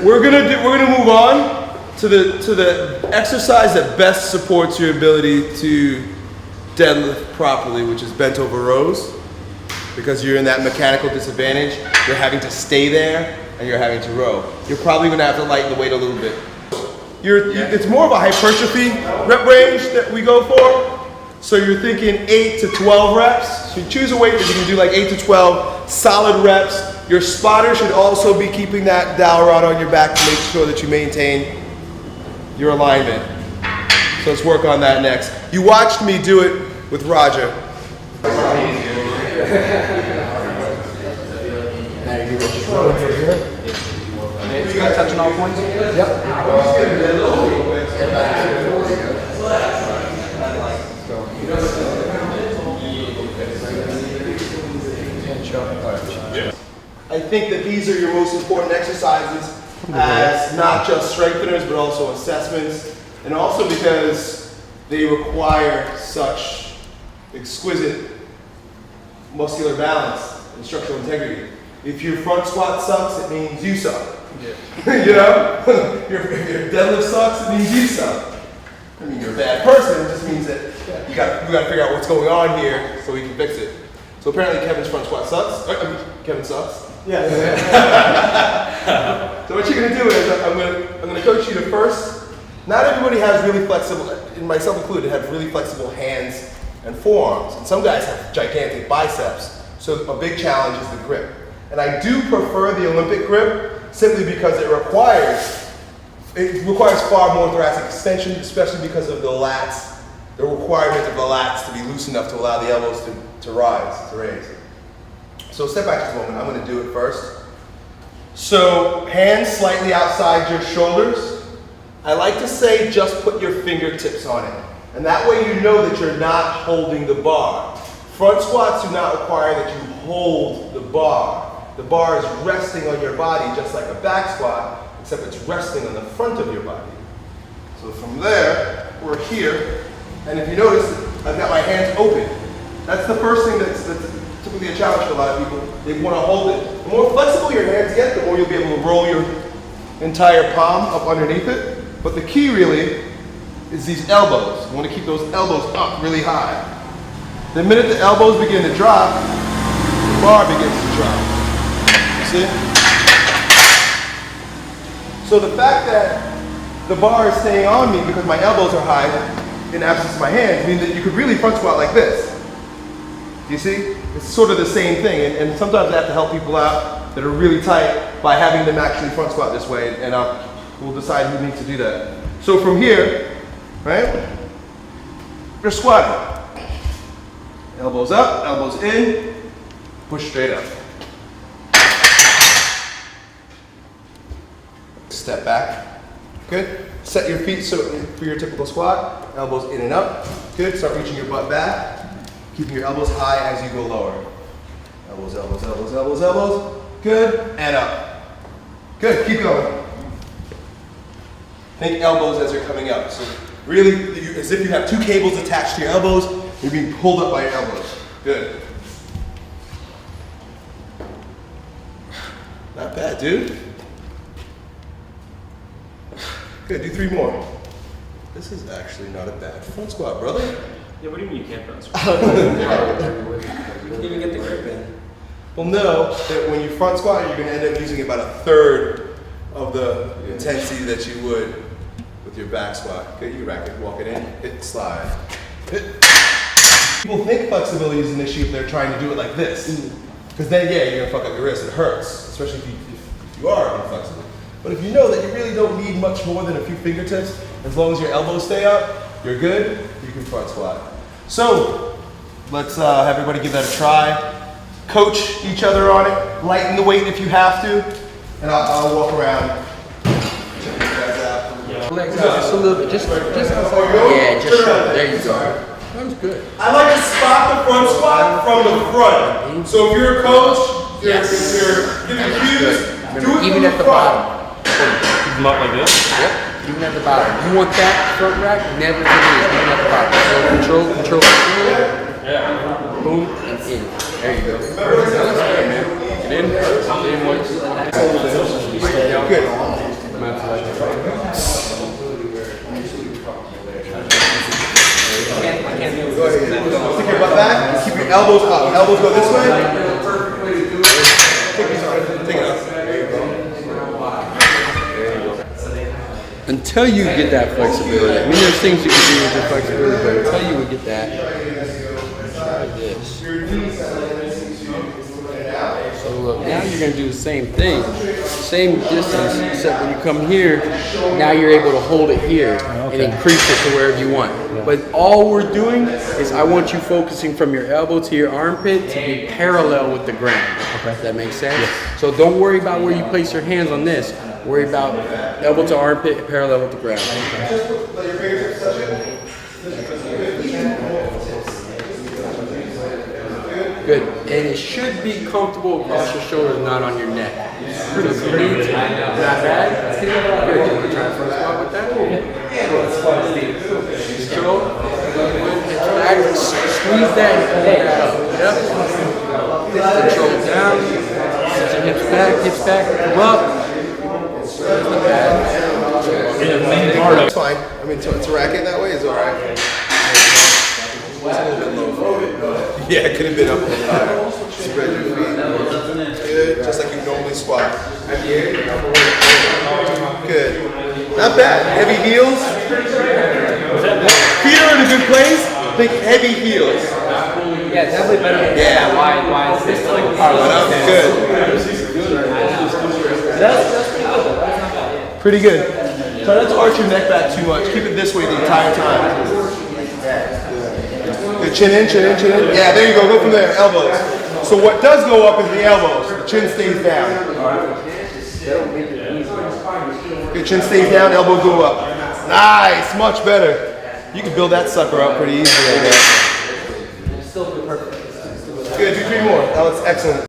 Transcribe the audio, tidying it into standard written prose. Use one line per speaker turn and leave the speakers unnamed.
We're gonna move on to the exercise that best supports your ability to deadlift properly, which is bent over rows. Because you're in that mechanical disadvantage, you're having to stay there and you're having to row. You're probably gonna have to lighten the weight a little bit. It's more of a hypertrophy rep range that we go for. So you're thinking 8 to 12 reps. So you choose a weight that you can do like 8 to 12 solid reps. Your spotter should also be keeping that dowel rod on your back to make sure that you maintain your alignment. So let's work on that next. You watched me do it with Roger.
You guys touching all points?
Yep.
I think that these are your most important exercises as not just strengtheners but also assessments, and also because they require such exquisite muscular balance and structural integrity. If your front squat sucks, it means you suck. Yeah. You know? If your deadlift sucks, it means you suck. I mean, you're a bad person, it just means that you got to figure out what's going on here so we can fix it. So apparently Kevin's front squat sucks. Kevin sucks. Yeah. So what you're gonna do is I'm gonna coach you to first. Not everybody has really flexible, and myself included, have really flexible hands and forearms. And some guys have gigantic biceps. So a big challenge is the grip. And I do prefer the Olympic grip simply because it requires far more thoracic extension, especially because of the lats, the requirement of the lats to be loose enough to allow the elbows to raise. So step back just a moment, I'm gonna do it first. So hands slightly outside your shoulders. I like to say just put your fingertips on it. And that way you know that you're not holding the bar. Front squats do not require that you hold the bar. The bar is resting on your body just like a back squat, except it's resting on the front of your body. So from there, we're here. And if you notice, I've got my hands open. That's the first thing that's typically a challenge for a lot of people. They want to hold it. The more flexible your hands get, the more you'll be able to roll your entire palm up underneath it. But the key really is these elbows. You want to keep those elbows up really high. The minute the elbows begin to drop, the bar begins to drop. You see? So the fact that the bar is staying on me because my elbows are high in absence of my hands means that you could really front squat like this. Do you see? It's sort of the same thing, and sometimes I have to help people out that are really tight by having them actually front squat this way, and we'll decide who needs to do that. So from here, right, you're squatting. Elbows up, elbows in, push straight up. Step back. Good. Set your feet so for your typical squat. Elbows in and up. Good. Start reaching your butt back. Keeping your elbows high as you go lower. Elbows, elbows, elbows, elbows, elbows. Good. And up. Good. Keep going. Think elbows as you're coming up. So really, as if you have two cables attached to your elbows, you're being pulled up by your elbows. Good. Not bad, dude. Good, do 3 more. This is actually not a bad front squat, brother.
Yeah, what do you mean you can't front squat? You didn't even get the grip in.
Well, know that when you front squat, you're gonna end up using about 1/3 of the intensity that you would with your back squat. Okay, you rack it, walk it in, hit, slide. Hit. People think flexibility is an issue if they're trying to do it like this. Because then, yeah, you're gonna fuck up your wrist, it hurts, especially if you are inflexible. But if you know that you really don't need much more than a few fingertips, as long as your elbows stay up, you're good, you can front squat. So, let's have everybody give that a try. Coach each other on it, lighten the weight if you have to, and I'll walk around. Check you guys out.
Legs out just a little bit, just
yeah,
just there you go. That was good.
I like to spot the front squat from the front. So if you're a coach, you're giving cues, do it
Even
from
at the
front.
bottom.
Keep them up like this?
Yep, even at the bottom. You want that front rack, never release, even at the bottom. So control,
Yeah.
boom, and in. There you go. That's good, man.
Get in. Same way.
Good. Go ahead. Stick your butt back. Keep your elbows up. Elbows go this way. Take it up. There you go.
Until you get that flexibility. I mean, there's things you can do with your flexibility, but until you would get that, try this. So look, now you're gonna do the same thing, same distance, except when you come here, now you're able to hold it here and increase it to wherever you want. But all we're doing is I want you focusing from your elbow to your armpit to be parallel with the ground. Does that make sense? Yes. So don't worry about where you place your hands on this. Worry about elbow to armpit parallel with the ground. Good. And it should be comfortable across your shoulders, not on your neck. So if you need to, not bad. Good. You want to try front squat with that? Control. Back. Squeeze that. Yep. Control down. Set your hips back, come up.
It's fine. I mean, to rack it that way is alright. Yeah, it could have been up a little higher. Spread your feet. Good. Just like you normally squat. Good. Not bad. Heavy heels. Feet are in a good place. Think heavy heels.
Yeah, definitely better than that. Why is this like
Good. That's pretty good. Try not to arch your neck back too much. Keep it this way the entire time. Good. Chin in, chin in, chin in. Yeah, there you go. Go from there. Elbows. So what does go up is the elbows. The chin stays down. Good. Chin stays down. Elbow go up. Nice. Much better. You can build that sucker up pretty easily, I guess. Good. Do 3 more. That was excellent.